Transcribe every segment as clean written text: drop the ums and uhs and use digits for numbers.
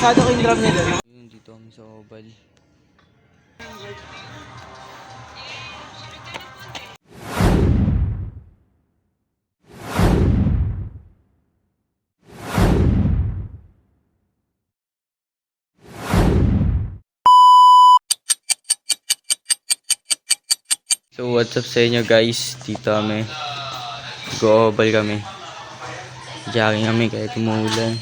Masyado ko yung drum niya doon. Yun, dito kami sa Oval. So what's up sa inyo guys? Dito kami. Go-Oval kami. Jogging kami kahit umuulan.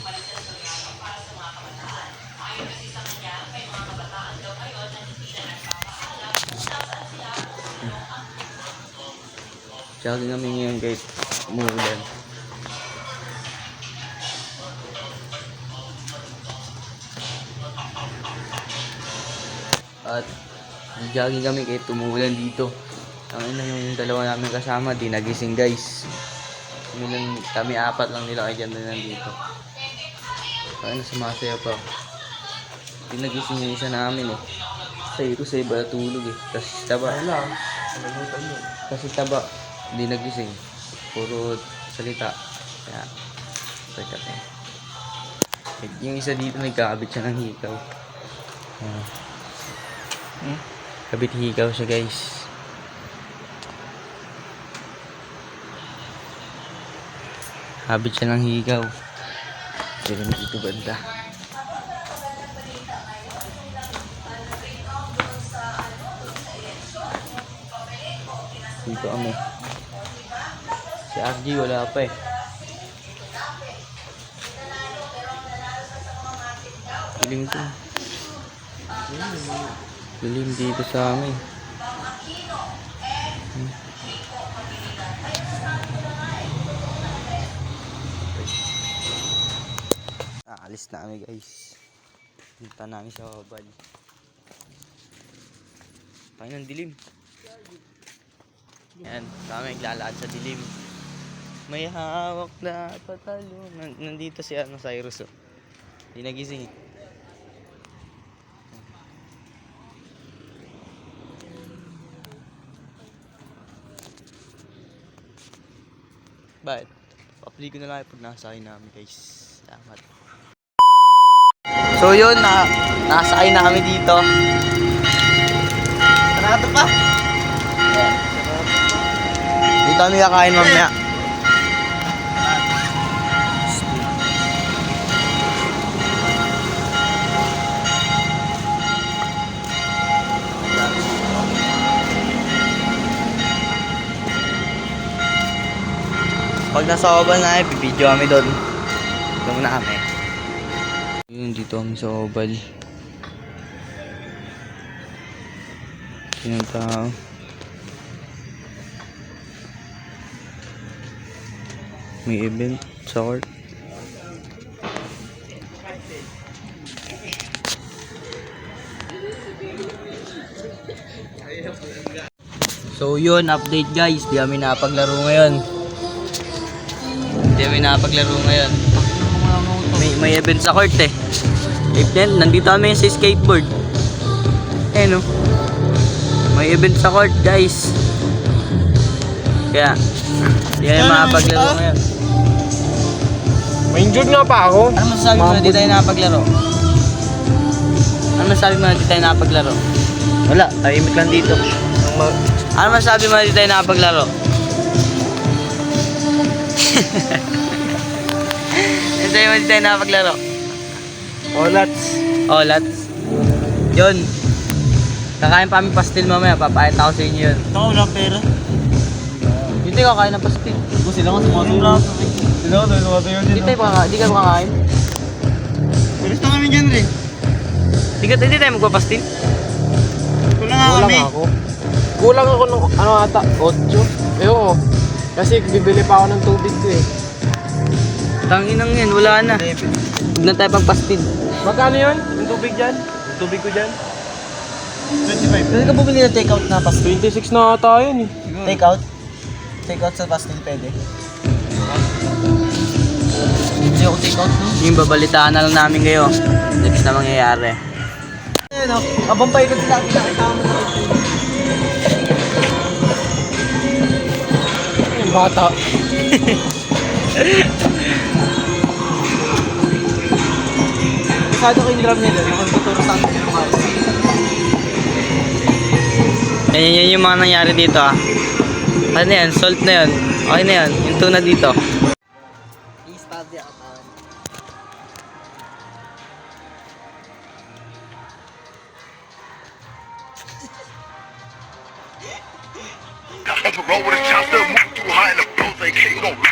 Jogging kami ngayon kahit umuulan. At jogging kami kahit umuulan dito. Ang ina yung dalawa namin kasama, di nagising guys. Kami apat lang nila kaya dyan na nandito. Kaya sumasaya pa. Di nagising yung isa namin eh. Sayo ko sa iba tulog eh. Kasi taba. Kasi taba. Di nagising. Puro salita. Kaya sakit eh. Yung isa dito nagkakabit siya ng hikaw. Kabit hikaw siya guys. Habit siya ng higaw. Pero dito banda. Dito kami. Si RG wala pa eh. Dilim to. Dilim dito sa amin. Alis na kami guys. Punta namin sa Oval. Pangin ng dilim. Yan, kami naglalakad sa dilim. May hawak na patalo. Nandito si Cyrus oh. Hindi nagising. But, pa-play ko na lang pag nasakay namin guys. Salamat. So yun, nakasakay na kami dito. Sarado pa. Yeah. Dito kami kakain mamaya. Pag nasa Oval na bibidyo kami doon. Ito muna kami. Yun, dito kami sa Oval. Yung tao. May event sa court. So yun, update guys. Di kami napaglaro ngayon. May event sa court eh. Then, nandito kami sa skateboard. Eh no. May event sa court guys. Kaya, di kami makapaglaro ngayon. May injured nga pa ako. Ano masasabi mo na di tayo nakapaglaro? Ano masasabi mo na di tayo nakapaglaro? Wala, tahimik lang dito. Ano masasabi mo na di tayo nakapaglaro? Masasabi mo na di tayo nakapaglaro? Olats. Yun. Kakain pa kami pastil mamaya, papayat ako sa inyo yun. Ito ka walang pera. Hindi kakain ng pastil. Sila nga sumatuyo. Hindi ka kakain. Bilis na kami dyan rin. Hindi tayo magpapastil. Kulang ako. Kulang ako ng ano ata, 8. Ewan ko. Kasi bibili pa ako ng tubig ko eh. Tanginang yan, wala na. Huwag na tayo pagpastil. Magkano yun? Yung tubig dyan? Yung tubig ko dyan? 25. Pwede ka bumili ng take-out na pastil? 26 na ata yun eh. Take-out? Take-out sa pastil pwede? Hindi ako take-out no? Yung babalitaan na lang namin kayo. Next na mangyayari. Ayun o, abang pa ikot sila kita mo sa Yung bata. Kabisado ko yung drum nila. Yung magtuturo sa akin yung kumain. Yan yung mga nangyari dito ah. Ano yan? Salt na yun. Okay na yan. Yung tuna dito. I-study ako. Roll with a chopper, move too high in the booth, they can't go.